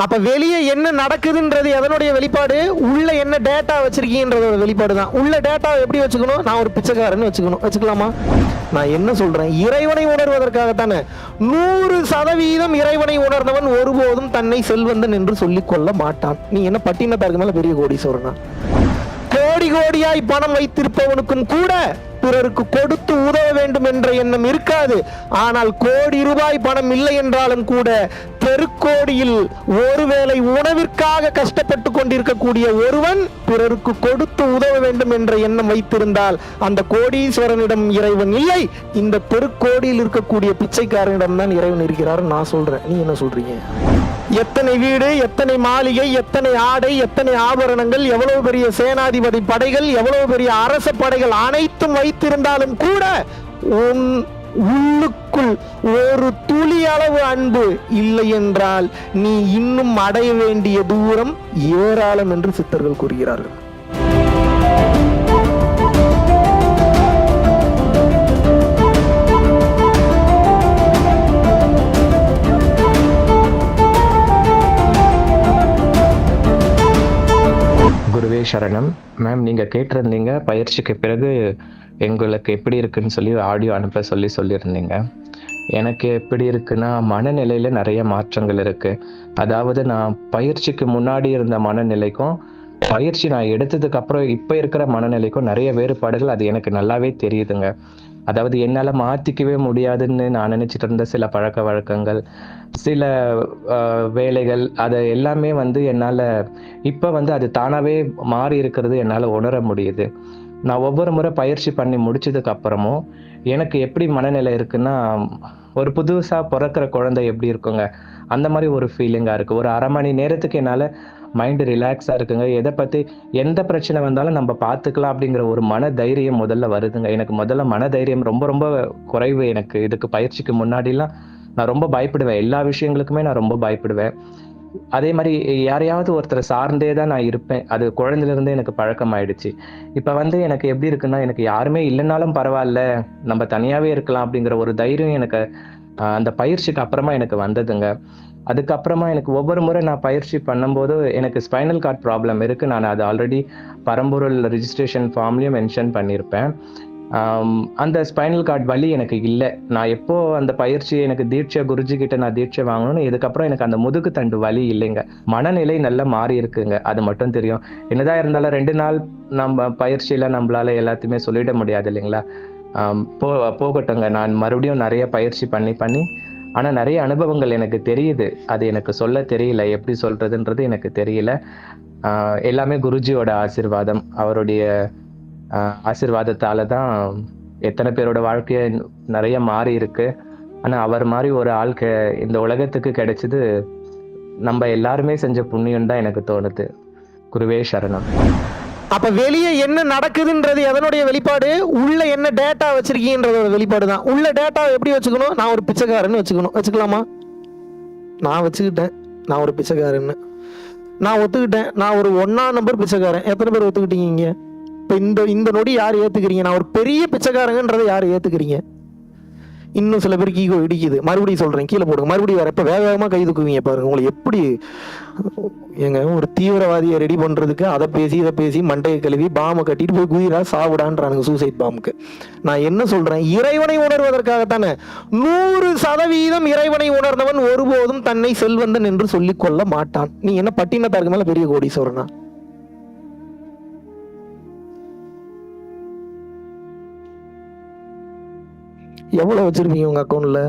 அப்ப வெளியே என்ன நடக்குதுன்றது எதனுடைய வெளிப்பாடு? உள்ள என்ன டேட்டா வச்சிருக்கீங்கன்றதோட வெளிப்பாடு தான். உள்ள டேட்டா எப்படி வச்சுக்கணும்? நான் ஒரு பிச்சைக்காரன்னு வச்சுக்கலாமா? நான் என்ன சொல்றேன், இறைவனை உணர்வதற்காகத்தானே. 100% இறைவனை உணர்ந்தவன் ஒருபோதும் தன்னை செல்வந்தன் என்று சொல்லிக் கொள்ள மாட்டான். நீ என்ன பட்டினத்தாருக்கு மேல பெரிய கோடீஸ்வரனா? கோடி கோடியாய் பணம் வைத்திருப்பவனுக்கும் கூட பிறருக்கு கொடுத்து உதவ வேண்டும் என்ற எண்ணம் இருக்காது. ஆனால் கோடி ரூபாய் பணம் இல்லை என்றாலும் கூட தெருக்கோடியில் ஒருவேளை உணவிற்காக கஷ்டப்பட்டு கொண்டிருக்கக்கூடிய ஒருவன் பிறருக்கு கொடுத்து உதவ வேண்டும் என்ற எண்ணம் வைத்திருந்தால் அந்த கோடீஸ்வரனிடம் இறைவன் இல்லை, இந்த தெருக்கோடியில் இருக்கக்கூடிய பிச்சைக்காரனிடம் தான் இறைவன் இருக்கிறார். நான் சொல்றேன், நீ என்ன சொல்றீங்க? எத்தனை வீடு, எத்தனை மாளிகை, எத்தனை ஆடை, எத்தனை ஆபரணங்கள், எவ்வளவு பெரிய சேனாதிபதி படைகள், எவ்வளவு பெரிய அரச படைகள் அனைத்தும் வைத்திருந்தாலும் கூட உன் உள்ளுக்குள் ஒரு துளி அளவு அன்பு இல்லை என்றால் நீ இன்னும் அடைய வேண்டிய தூரம் ஏராளம் என்று சித்தர்கள் கூறுகிறார்கள். குருவே சரணம். மேம், நீங்கள் கேட்டிருந்தீங்க பயிற்சிக்கு பிறகு எங்களுக்கு எப்படி இருக்குன்னு சொல்லி ஆடியோ அனுப்ப சொல்லியிருந்தீங்க. எனக்கு எப்படி இருக்குன்னா, மனநிலையில் நிறைய மாற்றங்கள் இருக்குது. அதாவது நான் பயிற்சிக்கு முன்னாடி இருந்த மனநிலைக்கும் பயிற்சி நான் எடுத்ததுக்கு அப்புறம் இப்போ இருக்கிற மனநிலைக்கும் நிறைய வேறுபாடுகள் அது எனக்கு நல்லாவே தெரியுதுங்க. அதாவது என்னால் மாற்றிக்கவே முடியாதுன்னு நான் நினச்சிட்டு இருந்த சில பழக்க வழக்கங்கள், சில வேலைகள், அதை எல்லாமே என்னால் இப்போ அது தானாகவே மாறி இருக்கிறது என்னால் உணர முடியுது. நான் ஒவ்வொரு முறை பயிற்சி பண்ணி முடிச்சதுக்கு அப்புறமும் எனக்கு எப்படி மனநிலை இருக்குன்னா, ஒரு புதுசாக பிறக்கிற குழந்தை எப்படி இருக்குங்க அந்த மாதிரி ஒரு ஃபீலிங்காக இருக்குது. ஒரு அரை மணி நேரத்துக்கு என்னால் மைண்டு ரிலாக்ஸாக இருக்குங்க. எதை பற்றி எந்த பிரச்சனை வந்தாலும் நம்ம பார்த்துக்கலாம் அப்படிங்கிற ஒரு மன தைரியம் முதல்ல வருதுங்க. எனக்கு முதல்ல மன தைரியம் ரொம்ப ரொம்ப குறைவு. எனக்கு இதுக்கு பயிற்சிக்கு முன்னாடிலாம் நான் ரொம்ப பயப்படுவேன். எல்லா விஷயங்களுக்குமே நான் ரொம்ப பயப்படுவேன். அதே மாதிரி யாரையாவது ஒருத்தரை சார்ந்தே தான் நான் இருப்பேன். அது குழந்தையிலேருந்தே எனக்கு பழக்கமாயிடுச்சு. இப்போ எனக்கு எப்படி இருக்குன்னா, எனக்கு யாருமே இல்லைனாலும் பரவாயில்ல, நம்ம தனியாகவே இருக்கலாம் அப்படிங்கிற ஒரு தைரியம் எனக்கு அந்த பயிற்சிக்கு அப்புறமா எனக்கு வந்ததுங்க. அதுக்கப்புறமா எனக்கு ஒவ்வொரு முறை நான் பயிற்சி பண்ணும்போது எனக்கு ஸ்பைனல் கார்ட் ப்ராப்ளம் இருக்குது. நான் அது ஆல்ரெடி பரம்பொருள் ரிஜிஸ்ட்ரேஷன் ஃபார்ம்லேயும் மென்ஷன் பண்ணியிருப்பேன். அந்த ஸ்பைனல் கார்ட் வலி எனக்கு இல்லை. நான் எப்போ அந்த பயிற்சி எனக்கு தீட்சை குருஜி கிட்ட நான் தீட்சை வாங்கணும்னு இதுக்கப்புறம் எனக்கு அந்த முதுகு தண்டு வலி இல்லைங்க. மனநிலை நல்லா மாறி இருக்குங்க, அது மட்டும் தெரியும். என்னதான் இருந்தாலும் 2 நாள் நம்ம பயிற்சியில் நம்மளால எல்லாத்தையுமே சொல்லிட முடியாது இல்லைங்களா. போகட்டுங்க. நான் மறுபடியும் நிறைய பயிற்சி பண்ணி ஆனால் நிறைய அனுபவங்கள் எனக்கு தெரியுது. அது எனக்கு சொல்ல தெரியல, எப்படி சொல்றதுன்றது எனக்கு தெரியல. எல்லாமே குருஜியோட ஆசீர்வாதம், அவருடைய ஆசீர்வாதத்தால தான் எத்தனை பேரோட வாழ்க்கைய நிறைய மாறி இருக்கு. ஆனால் அவர் மாதிரி ஒரு ஆள் இந்த உலகத்துக்கு கிடைச்சது நம்ம எல்லாருமே செஞ்ச புண்ணியம் தான் எனக்கு தோணுது. குருவே சரணம். அப்ப வெளியே என்ன நடக்குதுன்றது எதனுடைய வெளிப்பாடு? உள்ள என்ன டேட்டா வச்சிருக்கீங்கன்றதோட வெளிப்பாடு தான். உள்ள டேட்டா எப்படி வச்சுக்கணும்? நான் ஒரு பிச்சைக்காரன்னு வச்சுக்கலாமா? நான் வச்சுக்கிட்டேன் நான் ஒரு பிச்சைக்காரன்னு. நான் ஒத்துக்கிட்டேன் நான் ஒரு 1ஆம் நம்பர் பிச்சைக்காரன். எத்தனை பேர் ஒத்துக்கிட்டீங்க? இப்போ இந்த நொடி யார் ஏத்துக்கிறீங்க? நான் ஒரு பெரிய பிச்சைக்காரங்கன்றதை யார் ஏத்துக்கிறீங்க? இன்னும் சில பேருக்கு ஈகோ இடிக்குது. மறுபடியும் சொல்றேன், கீழே போடுங்க. மறுபடியும் வேற எப்ப வேகமா கை தூக்குவீங்க பாருங்க. உங்களை எப்படி ஒரு தீவிரவாதியை ரெடி பண்றதுக்கு அதை பேசி இதை பேசி மண்டையை கழுவி பாம்பை கட்டிட்டு போய் குதிரா சாவிடான்றானுங்க, சூசைட் பாம்புக்கு. நான் என்ன சொல்றேன், இறைவனை உணர்வதற்காகத்தானே. 100% இறைவனை உணர்ந்தவன் ஒருபோதும் தன்னை செல்வந்தன் என்று சொல்லிக் கொள்ள மாட்டான். நீ என்ன பட்டினத்தாருக்கு மேல பெரிய கோடீஸ்வரனா? எவ்வளவு வச்சிருப்பீங்க உங்க அக்கௌண்ட்ல?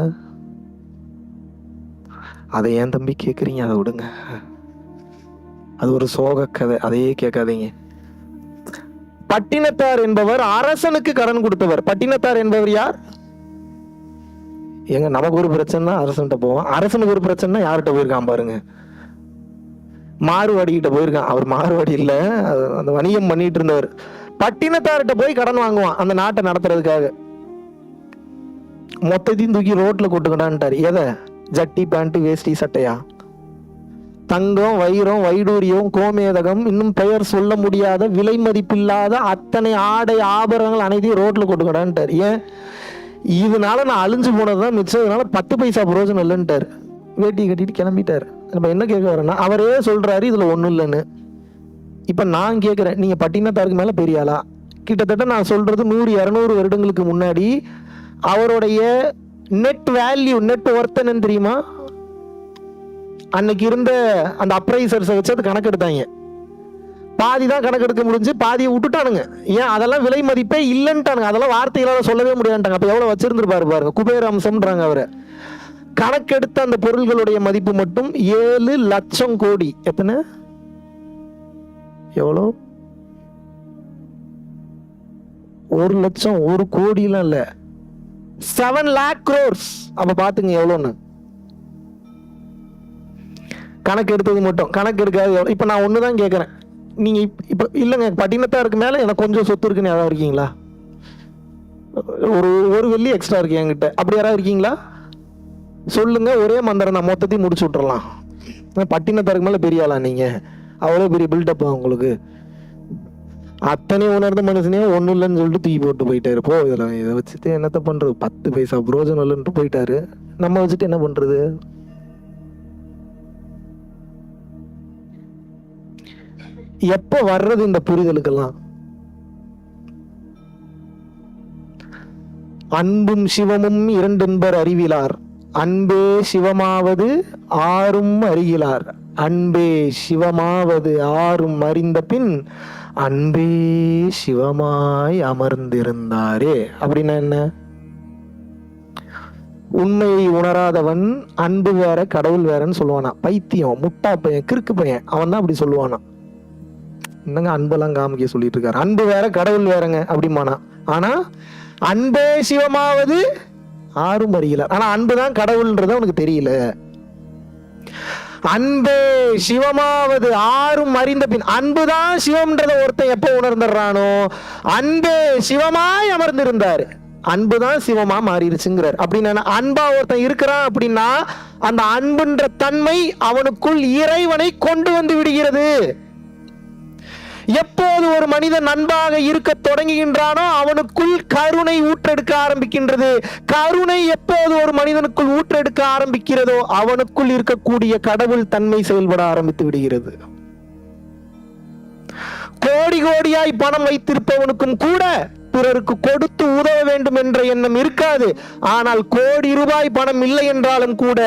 அதை ஏன் தம்பி கேக்குறீங்க? அதை விடுங்க, அது ஒரு சோக கதை, அதையே கேட்காதீங்க. பட்டினத்தார் என்பவர் அரசனுக்கு கடன் கொடுத்தவர். பட்டினத்தார் என்பவர் யார்? எங்க நமக்கு ஒரு பிரச்சனை அரசன்கிட்ட போவோம், அரசனுக்கு ஒரு பிரச்சனை யார்கிட்ட போயிருக்கான் பாருங்க, மாறுவாடி கிட்ட போயிருக்கான். அவர் மாறுவாடி இல்ல, அந்த வணிகம் பண்ணிட்டு இருந்தவர். பட்டினத்தார்கிட்ட போய் கடன் வாங்குவான் அந்த நாட்டை நடத்துறதுக்காக. மொத்தத்தையும் தூக்கி ரோட்ல கொட்டுக்கடான்ட்டார். எதை? ஜட்டி பேண்ட் வேஷ்டி சட்டையா? தங்கம் வைரம் வைடூரியம் கோமேதகம் இன்னும் பெயர் சொல்ல முடியாத விலை மதிப்பில்லாத அத்தனை ஆடை ஆபரணங்கள் அனைத்தையும் ரோட்ல கொட்டுக்கடான்ட்டார். ஏன்? இதனால நான் அழிஞ்சு போனதுதான் மிச்சம், இதனால 10 பைசா பிரயோஜனம் இல்லைன்ட்டார். வேட்டி கட்டிட்டு கிளம்பிட்டாரு. நம்ம என்ன கேட்க வரேன்னா, அவரே சொல்றாரு இதுல ஒண்ணும் இல்லைன்னு. இப்ப நான் கேட்கிறேன், நீங்க பட்டினத்தாருக்கு மேல பெரிய ஆளா? கிட்டத்தட்ட நான் சொல்றது 100-200 வருடங்களுக்கு முன்னாடி அவருடைய நெட் வேல்யூ, நெட் ஒர்த் என்னன்னு தெரியுமா? அன்னைக்கு இருந்த அந்த அப்ரைசர்ஸை வச்சு அது கணக்கு எடுத்தாங்க. பாதி தான் கணக்கு எடுக்க முடிஞ்சு, பாதியை விட்டுட்டானுங்க. ஏன்? அதெல்லாம் விலை மதிப்பே இல்லைன்ட்டானுங்க. அதெல்லாம் வார்த்தைகளால சொல்லவே முடியாதுட்டாங்க. அப்ப எவ்வளவு வச்சிருந்துருப்பாரு பாருங்க. குபேர அம்சம்ன்றாங்க அவரை. கணக்கெடுத்த அந்த பொருள்களுடைய மதிப்பு மட்டும் 7 லட்சம் கோடி. எத்தனை? எவ்வளோ? 1 லட்சம், 1 கோடிலாம் இல்ல, 7 lakh crores. அப்ப பாத்துங்க எவ்வளோன்னு. கணக்கு எடுத்தது மட்டும். கணக்கு எடுக்காது. இப்ப நான் ஒண்ணுதான் கேட்கறேன், நீங்க இப்ப இல்லைங்க பட்டினத்தாருக்கு மேல எனக்கு கொஞ்சம் சொத்து இருக்குன்னு யாராவது இருக்கீங்களா? ஒரு வெள்ளி எக்ஸ்ட்ரா இருக்கு என்கிட்ட, அப்படி யாராவது இருக்கீங்களா? சொல்லுங்க. ஒரே மந்திரம் தான், மொத்தத்தையும் முடிச்சு விட்டுறலாம். பட்டினத்தாருக்கு மேல பெரிய ஆளா நீங்க? அவ்வளவு பெரிய பில்டப் உங்களுக்கு. அத்தனை உணர்ந்த மனுஷனே ஒன்றும் இல்லைன்னு சொல்லிட்டு தூக்கி போட்டு போயிட்டாரு. போ, இதை வச்சுட்டு என்னத்த பண்றது? 10 பைசா புரோஜனம் இல்லைன்ட்டு போயிட்டாரு. நம்ம வச்சுட்டு என்ன பண்றது? எப்ப வர்றது இந்த புரிதலுக்கெல்லாம்? அன்பும் சிவமும் இரண்டென்பர் அறிவிலார், அன்பே சிவமாவது ஆறும் அறிகிலார், அன்பே சிவமாவது ஆறும் அறிந்த பின் அன்பே சிவமாய் அமர்ந்திருந்தாரே. அப்படின்னா என்ன? உண்மையை உணராதவன் அன்பு வேற கடவுள் வேறன்னு சொல்லுவானா? பைத்தியம், முட்டா பையன், கிறுக்கு பையன், அவன் தான் அப்படி சொல்லுவானா. என்னங்க அன்பெல்லாம் காமிக்க சொல்லிட்டு இருக்காரு? அன்பு வேற கடவுள் வேறங்க அப்படிமானா. ஆனா அன்பே சிவமாவது ஆறும் அறியலார். ஆனா அன்புதான் கடவுள்ன்றது அவனுக்கு தெரியல. அன்பே சிவமாவது ஆறும் அறிந்த பின், அன்புதான் சிவம்ன்றத ஒருத்தன் எப்ப உணர்ந்துடுறானோ, அன்பே சிவமாய் அமர்ந்திருந்தாரு, அன்புதான் சிவமா மாறிடுச்சுங்கிறார். அப்படின்னா அன்பா ஒருத்தன் இருக்கிறான் அப்படின்னா அந்த அன்புன்ற தன்மை அவனுக்குள் இறைவனை கொண்டு வந்து விடுகிறது. எப்போது ஒரு மனிதன் அன்பாக இருக்க தொடங்குகின்றானோ அவனுக்குள் கருணை ஊற்றெடுக்க ஆரம்பிக்கின்றது. கருணை எப்போது ஒரு மனிதனுக்குள் ஊற்றெடுக்க ஆரம்பிக்கிறதோ அவனுக்குள் இருக்கக்கூடிய கடவுள் தன்மை செயல்பட ஆரம்பித்து விடுகிறது. கோடி கோடியாய் பணம் வைத்திருப்பவனுக்கும் கூட பிறருக்கு கொடுத்து உதவ வேண்டும் என்ற எண்ணம் இருக்காது. ஆனால் கோடி ரூபாய் பணம் இல்லை என்றாலும் கூட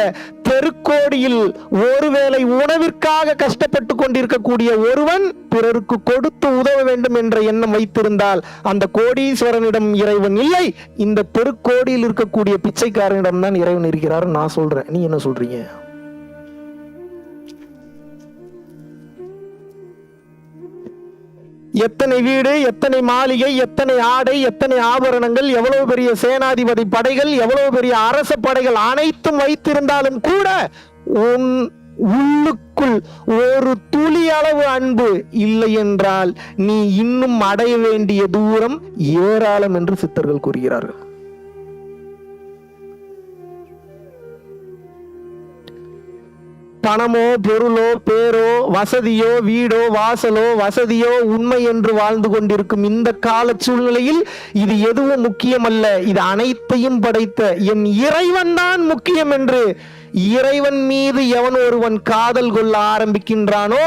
தெருக்கோடியில் ஒருவேளை உணவிற்காக கஷ்டப்பட்டு கொண்டிருக்கக்கூடிய ஒருவன் பிறருக்கு கொடுத்து உதவ வேண்டும் என்ற எண்ணம் வைத்திருந்தால் அந்த கோடீஸ்வரனிடம் இறைவன் இல்லை, இந்த தெருக்கோடியில் இருக்கக்கூடிய பிச்சைக்காரனிடம் தான் இறைவன் இருக்கிறார். நான் சொல்றேன், நீ என்ன சொல்றீங்க? எத்தனை வீடு, எத்தனை மாளிகை, எத்தனை ஆடை, எத்தனை ஆபரணங்கள், எவ்வளவு பெரிய சேனாதிபதி படைகள், எவ்வளவு பெரிய அரச படைகள் அனைத்தும் வைத்திருந்தாலும் கூட உன் உள்ளுக்குள் ஒரு துளி அளவு அன்பு இல்லை என்றால் நீ இன்னும் அடைய வேண்டிய தூரம் ஏராளம் என்று சித்தர்கள் கூறுகிறார்கள். பணமோ பொருளோ பேரோ வசதியோ வீடோ வாசலோ வசதியோ உண்மை என்று வாழ்ந்து கொண்டிருக்கும் இந்த கால சூழ்நிலையில் இது எதுவும் முக்கியமல்ல, இது அனைத்தையும் படைத்த என் இறைவன் தான் முக்கியம் என்று இறைவன் மீது எவன் ஒருவன் காதல் கொள்ள ஆரம்பிக்கின்றானோ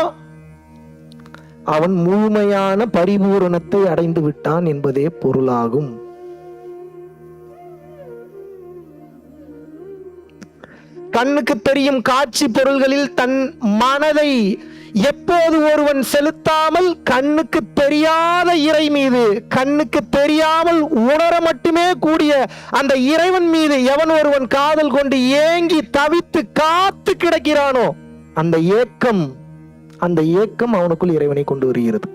அவன் முழுமையான பரிபூரணத்தை அடைந்து விட்டான் என்பதே பொருளாகும். கண்ணுக்கு தெரியும் காட்சி பொருள்களில் தன் மனதை எப்போது ஒருவன் செலுத்தாமல் கண்ணுக்கு தெரியாத இறை மீது, கண்ணுக்கு தெரியாமல் உணர மட்டுமே கூடிய அந்த இறைவன் மீது எவன் ஒருவன் காதல் கொண்டு ஏங்கி தவித்து காத்து கிடக்கிறானோ அந்த ஏக்கம் அவனுக்குள் இறைவனை கொண்டு வருகிறது.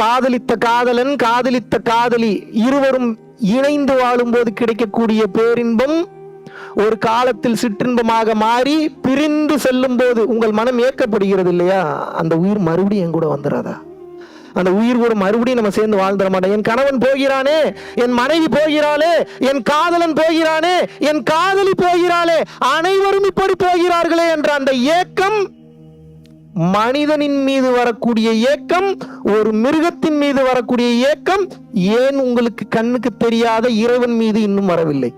காதலித்த காதலன், காதலித்த காதலி இருவரும் இணைந்து வாழும் போது கிடைக்கக்கூடிய பேரின்பம் ஒரு காலத்தில் சிற்றின்பமாக மாறி பிரிந்து செல்லும் போது உங்கள் மனம் ஏற்கப்படுகிறது இல்லையா? அந்த உயிர் மறுபடியும் என் கூட வந்துடாதா? அந்த உயிர் கூட மறுபடியும் நம்ம சேர்ந்து வாழ்ந்துட மாட்டோம். என் கணவன் போகிறானே, என் மனைவி போகிறாளே, என் காதலன் போகிறானே, என் காதலி போகிறாளே, அனைவரும் இப்படி போகிறார்களே என்ற அந்த ஏக்கம் மனிதனின் மீது வரக்கூடிய ஏக்கம், ஒரு மிருகத்தின் மீது வரக்கூடிய ஏக்கம் ஏன் உங்களுக்கு கண்ணுக்கு தெரியாத இறைவன் மீது இன்னும் வரவில்லை?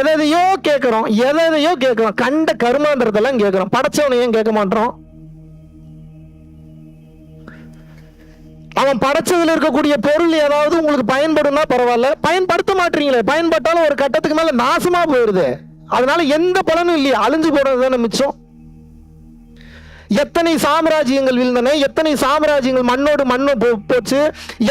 எதையோ கேட்கிறோம், கண்ட கருமாந்திரத்தெல்லாம் கேட்கிறோம். படைச்சவனை ஏன் கேட்க மாட்டோம்? அவன் படைச்சதுல இருக்கக்கூடிய பொருள் ஏதாவது உங்களுக்கு பயன்படும்னா பரவாயில்ல, பயன்படுத்த மாட்டீங்களே. பயன்பட்டாலும் ஒரு கட்டத்துக்கு மேல நாசமா போயிருது. அதனால எந்த பலனும் இல்லையா, அழிஞ்சு போறதுதானே மிச்சம். எத்தனை சாம்ராஜ்யங்கள் வீழ்ந்தன, எத்தனை சாம்ராஜ்யங்கள் மண்ணோடு போச்சு,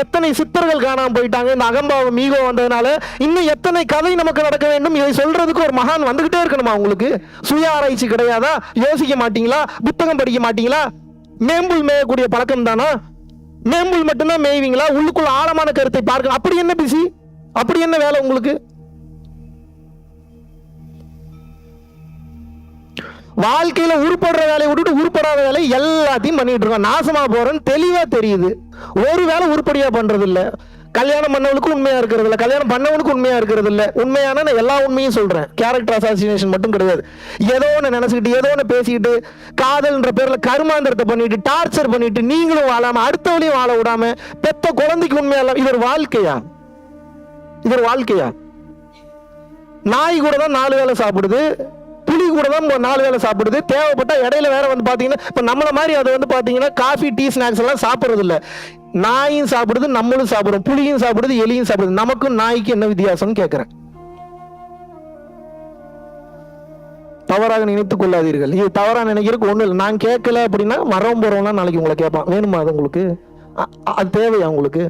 எத்தனை சித்தர்கள் காணாம போயிட்டாங்க இந்த அகம்பாவம் ஈகோ வந்ததுனால. இன்னும் எத்தனை கதை நமக்கு நடக்க வேண்டும். இதை சொல்றதுக்கு ஒரு மகான் வந்துகிட்டே இருக்கணுமா? உங்களுக்கு சுய ஆராய்ச்சி கிடையாதா? யோசிக்க மாட்டீங்களா? புத்தகம் படிக்க மாட்டீங்களா? மேம்புல் மேயக்கூடிய பழக்கம் தானா? மேம்புல் மட்டும்தான் மேய்வீங்களா? உள்ளுக்குள்ள ஆழமான கருத்தை பார்க்க அப்படி என்ன பிசி, அப்படி என்ன வேலை உங்களுக்கு? வாழ்க்கையில உருப்படுற வேலையை விட்டுட்டு உருப்படாத வேலை எல்லாத்தையும் பண்ணிட்டு இருக்கோம். நாசமா போறேன்னு தெளிவா தெரியுது. ஒரு வேலை உருப்படியா பண்றது இல்ல. கல்யாணம் பண்ணவனுக்கு உண்மையா இருக்கிறது இல்ல, கல்யாணம் பண்ணவனுக்கு உண்மையா இருக்கிறது இல்ல. உண்மையான நான் எல்லா உண்மையும் சொல்றேன், கேரக்டர் அசாசினேஷன் மட்டும் கிடையாது. ஏதோ ஒன்று நினைச்சுக்கிட்டு ஏதோ ஒன்று பேசிக்கிட்டு காதல்ன்ற பேர்ல கருமாந்திரத்தை பண்ணிட்டு டார்ச்சர் பண்ணிட்டு நீங்களும் வாழாம அடுத்தவளையும் வாழ விடாம பெத்த குழந்தைக்கு உண்மையா இல்ல. இது ஒரு வாழ்க்கையா? இது ஒரு வாழ்க்கையா? நாய் கூட தான் 4 வேளை சாப்பிடுது, புலி கூட தான் 4 வேளை சாப்பிடுது. தேவைப்பட்ட இடையில வேற வந்து பாத்தீங்கன்னா இப்ப நம்மள மாதிரி அது வந்து பாத்தீங்கன்னா காஃபி டீ ஸ்நாக்ஸ் எல்லாம் சாப்பிடுறது இல்ல. நாயும் சாப்பிடுது, நம்மளும் சாப்பிடுறோம், புலியும் சாப்பிடுது, எலியும் சாப்பிடுது. நமக்கும் நாய்க்கு என்ன வித்தியாசம் கேட்கிறேன். தவறாக நினைத்துக் கொள்ளாதீர்கள். இது தவறா நினைக்கிறதுக்கு ஒண்ணு இல்லை. நான் கேட்கல அப்படின்னா மரம் போறவங்க நாளைக்கு உங்களை கேட்பான், வேணுமா அது உங்களுக்கு? அது தேவையா உங்களுக்கு?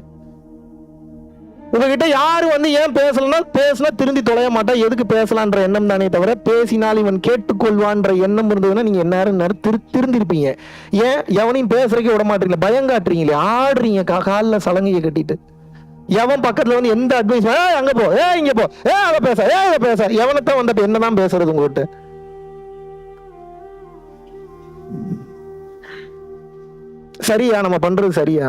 உங்ககிட்ட யாரு வந்து ஏன் பேசலன்னா பேசினா திருந்தி தொலைய மாட்டா, எதுக்கு பேசலான்ற எண்ணம் தானே தவிர பேசினால் இவன் கேட்டுக்கொள்வான்ற எண்ணம் இருந்ததுன்னா நீங்க என்ன திருந்திருப்பீங்க. ஏன் எவனையும் பேசுறதுக்கே விட மாட்டீங்களா? பயம் காட்டுறீங்களே, ஆடுறீங்க காலில் சலங்கையை கட்டிட்டு. எவன் பக்கத்துல வந்து எந்த அட்வைஸ் அங்க போ, இங்க போ, அத பேச, அத பேச, எவனைத்தான் வந்தப்ப என்னதான் பேசுறது உங்ககிட்ட? சரியா நம்ம பண்றது சரியா?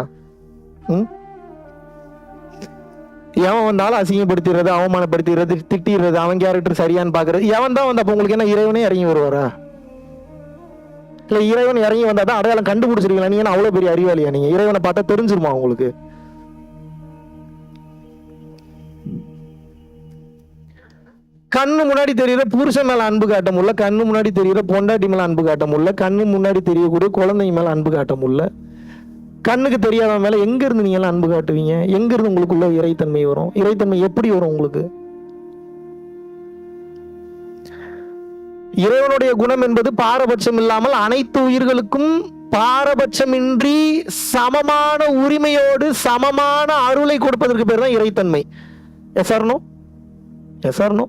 எவன் வந்தாலும் அசிங்கப்படுத்திடுறது, அவமானப்படுத்திடுறது, திட்டிடுறது, அவன் கேரக்டர் சரியான்னு பாக்குறது. எவன் தான் வந்து அப்ப உங்களுக்கு என்ன இறைவனே இறங்கி வருவாரா? இல்ல இறைவன் இறங்கி வந்தா தான் அடையாளம் கண்டுபிடிச்சிருக்கீங்களா? நீங்க அவ்வளவு பெரிய அறிவாளியா? நீங்க இறைவனை பார்த்தா தெரிஞ்சிருமா உங்களுக்கு? கண்ணு முன்னாடி தெரியுற புருஷன் மேல அன்பு காட்ட முடியல, கண்ணு முன்னாடி தெரியுற பொண்டாட்டி மேல அன்பு காட்ட முடியல, கண்ணு முன்னாடி தெரியக்கூடிய குழந்தைங்க மேல அன்பு காட்ட முடியல. கண்ணுக்கு தெரியாத மேல எங்க இருந்து நீங்க எல்லாம் அன்பு காட்டுவீங்க? எங்க இருந்து உங்களுக்குள்ள இறைத்தன்மை வரும்? இறைத்தன்மை எப்படி வரும் உங்களுக்கு? இறைவனுடைய குணம் என்பது பாரபட்சம் இல்லாமல் அனைத்து உயிர்களுக்கும் பாரபட்சமின்றி சமமான உரிமையோடு சமமான அருளை கொடுப்பதற்கு பேர் தான் இறைத்தன்மை. Yes or no? Yes or no?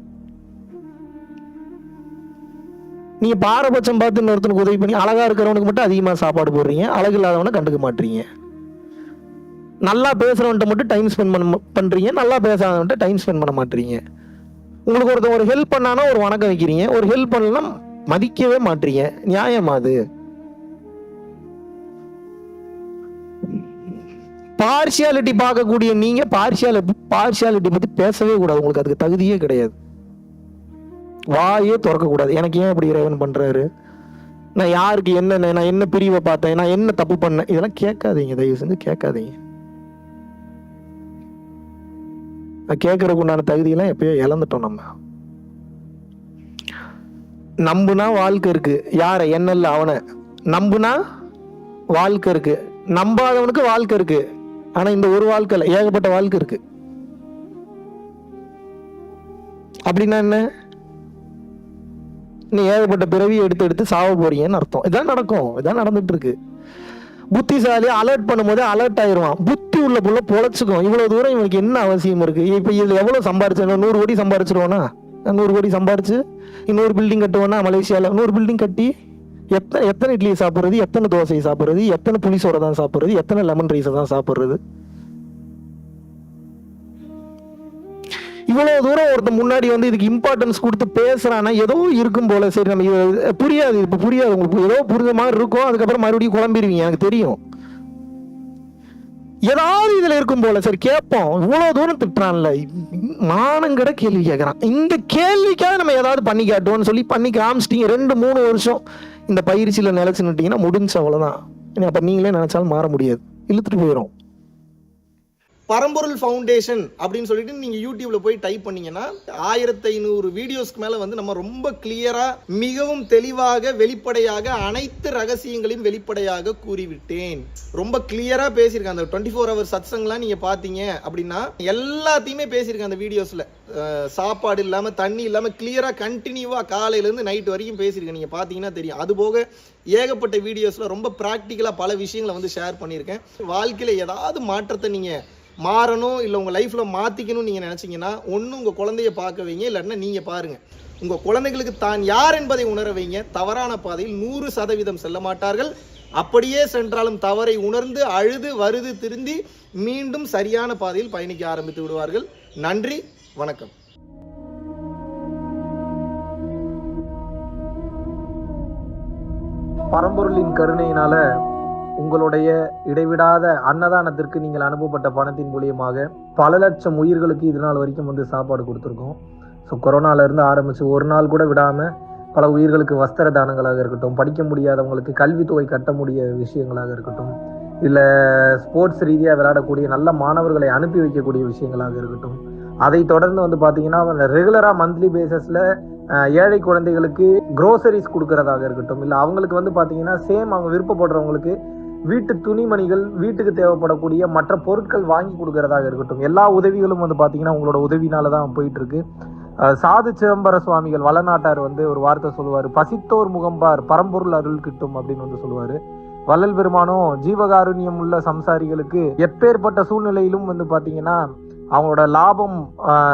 நீங்க பாரபட்சம் பார்த்து இன்னொருத்தனுக்கு உதவி பண்ணி அழகா இருக்கிறவனுக்கு மட்டும் அதிகமா சாப்பாடு போடுறீங்க, அழகு இல்லாதவனை கண்டுக்க மாட்டீங்க. நல்லா பேசுறவன்ட்ட மட்டும் டைம் ஸ்பெண்ட் பண்றீங்க, நல்லா பேசாதவன்ட்ட டைம் ஸ்பெண்ட் பண்ண மாட்டீங்க. உங்களுக்கு ஒருத்தன் ஒரு ஹெல்ப் பண்ணானா ஒரு வணக்கம் வைக்கிறீங்க, ஒரு ஹெல்ப் பண்ணலாம் மதிக்கவே மாட்டீங்க. நியாயமா அது? பார்ஷியாலிட்டி பார்க்கக்கூடிய நீங்க பார்ஷியாலிட்டி பத்தி பேசவே கூடாது. உங்களுக்கு அதுக்கு தகுதியே கிடையாது. வாயே திறக்க கூடாது. எனக்கு ஏன் இப்படி இறைவன் பண்றாரு, நான் யாருக்கு என்ன, நான் என்ன பிரிவை பார்த்தேன், நான் என்ன தப்பு பண்ணேன், இதெல்லாம் கேட்காதீங்க, தயவு செஞ்சு கேட்காதீங்க. கேட்கறதுக்கு உண்டான தகுதியெல்லாம் எப்பயோ இழந்துட்டோம். நம்ம நம்புனா வாழ்க்கை இருக்கு. யார என்னல்ல அவனை நம்புனா வாழ்க்கை இருக்கு, நம்பாதவனுக்கு வாழ்க்கை இருக்கு. ஆனா இந்த ஒரு வாழ்க்கை இல்ல, ஏகப்பட்ட வாழ்க்கை இருக்கு. அப்படின்னா என்ன? நீ ஏகப்பட்ட பிறவி எடுத்து சாவ போறீங்கன்னு அர்த்தம். இதான் நடக்கும், இதான் நடந்துட்டு இருக்கு. புத்திசாலி அலர்ட் பண்ணும்போது அலர்ட் ஆயிடுவான். புத்தி உள்ள புள்ள பொழைச்சுக்கும். இவ்வளவு தூரம் இவனுக்கு என்ன அவசியம் இருக்கு? இப்ப இதுல எவ்வளவு சம்பாரிச்சு? 100 கோடி சம்பாரிச்சிருவானா? 100 கோடி சம்பாரிச்சு இன்னொரு பில்டிங் கட்டுவானா? மலேசியால 100 பில்டிங் கட்டி எத்தனை இட்லி சாப்பிடுறது, எத்தனை தோசை சாப்பிடுறது, எத்தனை புளி சோறை தான் சாப்பிடுறது, எத்தனை லெமன் ரைஸை தான் சாப்பிடுறது? இவ்வளவு தூரம் ஒருத்தர் முன்னாடி வந்து இதுக்கு இம்பார்ட்டன்ஸ் கொடுத்து பேசுறானா ஏதோ இருக்கும் போல. சரி நம்ம புரியாது, இப்ப புரியாது உங்களுக்கு, ஏதோ புரிஞ்ச மாதிரி இருக்கும். அதுக்கப்புறம் மறுபடியும் குழம்பிடுவீங்க, எனக்கு தெரியும். ஏதாவது இதுல இருக்கும் போல. சரி கேட்போம். இவ்வளவு தூரம் திட்டுறான்ல, மானங்கட கேள்வி கேட்கறான். இந்த கேள்விக்காக நம்ம ஏதாவது பண்ணி காட்டுவோம்னு சொல்லி பண்ணி காமிச்சிட்டீங்க. 2-3 வருஷம் இந்த பயிற்சியில நிலைச்சுன்னுட்டீங்கன்னா முடிஞ்ச அவ்வளவுதான். அப்ப நீங்களே நினைச்சாலும் மாற முடியாது, இழுத்துட்டு போயிடும். பரம்பொருள் ஃபவுண்டேஷன் அப்படின்னு சொல்லிட்டு நீங்கள் யூடியூப்ல போய் டைப் பண்ணீங்கன்னா 1500 வீடியோஸ்க்கு மேலே வந்து நம்ம ரொம்ப கிளியராக மிகவும் தெளிவாக வெளிப்படையாக அனைத்து ரகசியங்களையும் வெளிப்படையாக கூறிவிட்டேன். ரொம்ப கிளியராக பேசியிருக்கேன். அந்த 24 ஹவர் சத்சங்லாம் நீங்கள் பார்த்தீங்க அப்படின்னா எல்லாத்தையுமே பேசியிருக்கேன் அந்த வீடியோஸில். சாப்பாடு இல்லாமல் தண்ணி இல்லாமல் கிளியராக கண்டினியூவாக காலையிலேருந்து நைட் வரைக்கும் பேசியிருக்கேன். நீங்கள் பார்த்தீங்கன்னா தெரியும். அதுபோக ஏகப்பட்ட வீடியோஸில் ரொம்ப ப்ராக்டிக்கலாக பல விஷயங்களை வந்து ஷேர் பண்ணியிருக்கேன். வாழ்க்கையில் ஏதாவது மாற்றத்தை நீங்கள் மாறணும் இல்லை உங்கள் லைஃப்பில் மாற்றிக்கணும்னு நீங்கள் நினச்சிங்கன்னா ஒன்று உங்கள் குழந்தைய பார்க்க வைங்க, இல்லைன்னா நீங்கள் பாருங்கள். உங்கள் குழந்தைகளுக்கு தான் யார் என்பதை உணர வைங்க. தவறான பாதையில் 100% செல்ல மாட்டார்கள். அப்படியே சென்றாலும் தவறை உணர்ந்து அழுது வருது திருந்தி மீண்டும் சரியான பாதையில் பயணிக்க ஆரம்பித்து விடுவார்கள். நன்றி, வணக்கம். பரம்பொருளின் கருணையினால உங்களுடைய இடைவிடாத அன்னதானத்திற்கு நீங்கள் அனுப்பப்பட்ட பணத்தின் மூலியமாக பல லட்சம் உயிர்களுக்கு இது நாள் வரைக்கும் வந்து சாப்பாடு கொடுத்துருக்கோம். ஸோ கொரோனாலேருந்து ஆரம்பித்து ஒரு நாள் கூட விடாமல் பல உயிர்களுக்கு வஸ்திர தானங்களாக இருக்கட்டும், படிக்க முடியாதவங்களுக்கு கல்வித்தொகை கட்ட முடிய விஷயங்களாக இருக்கட்டும், இல்லை ஸ்போர்ட்ஸ் ரீதியாக விளையாடக்கூடிய நல்ல மாணவர்களை அனுப்பி வைக்கக்கூடிய விஷயங்களாக இருக்கட்டும், அதை தொடர்ந்து வந்து பார்த்தீங்கன்னா ரெகுலராக மந்த்லி பேசிஸில் ஏழை குழந்தைகளுக்கு க்ரோசரிஸ் கொடுக்கறதாக இருக்கட்டும், இல்லை அவங்களுக்கு வந்து பார்த்தீங்கன்னா சேம் அவங்க விருப்பப்படுறவங்களுக்கு வீட்டு துணிமணிகள், வீட்டுக்கு தேவைப்படக்கூடிய மற்ற பொருட்கள் வாங்கி கொடுக்கறதாக இருக்கட்டும், எல்லா உதவிகளும் வந்து பார்த்தீங்கன்னா உங்களோட உதவினால தான் போயிட்டு இருக்கு. சாது சிதம்பர சுவாமிகள் வளநாட்டார் வந்து ஒரு வார்த்தை சொல்லுவார், பசித்தோர் முகம்பார் பரம்பொருள் அருள் கிட்டும் அப்படின்னு வந்து சொல்லுவார். வள்ளல் பெருமானும் ஜீவகாருண்யம் உள்ள சம்சாரிகளுக்கு எப்பேற்பட்ட சூழ்நிலையிலும் வந்து பார்த்தீங்கன்னா அவங்களோட லாபம்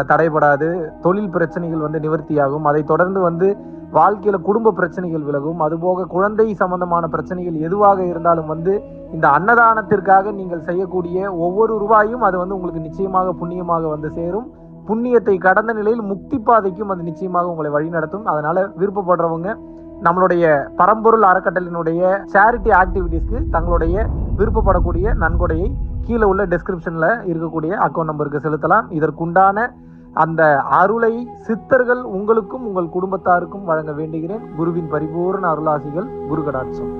தடைபடாது, தொழில் பிரச்சனைகள் வந்து நிவர்த்தியாகும், அதை தொடர்ந்து வந்து வாழ்க்கையில குடும்ப பிரச்சனைகள் விலகும், அதுபோக குழந்தை சம்பந்தமான பிரச்சனைகள் எதுவாக இருந்தாலும் வந்து இந்த அன்னதானத்திற்காக நீங்கள் செய்யக்கூடிய ஒவ்வொரு ரூபாயும் அது வந்து உங்களுக்கு நிச்சயமாக புண்ணியமாக வந்து சேரும். புண்ணியத்தை கடந்த நிலையில் முக்தி பாதைக்கும் அது நிச்சயமாக உங்களை வழிநடத்தும். அதனால விருப்பப்படுறவங்க நம்மளுடைய பரம்பொருள் அறக்கட்டளையினுடைய சேரிட்டி ஆக்டிவிட்டீஸ்க்கு தங்களுடைய விருப்பப்படக்கூடிய நன்கொடையை கீழே உள்ள டெஸ்கிரிப்ஷன்ல இருக்கக்கூடிய அக்கௌண்ட் நம்பருக்கு செலுத்தலாம். இதற்குண்டான அந்த அருளை சித்தர்கள் உங்களுக்கும் உங்கள் குடும்பத்தாருக்கும் வழங்க வேண்டுகிறேன். குருவின் பரிபூர்ண அருளாசிகள். குரு கடாட்சம்.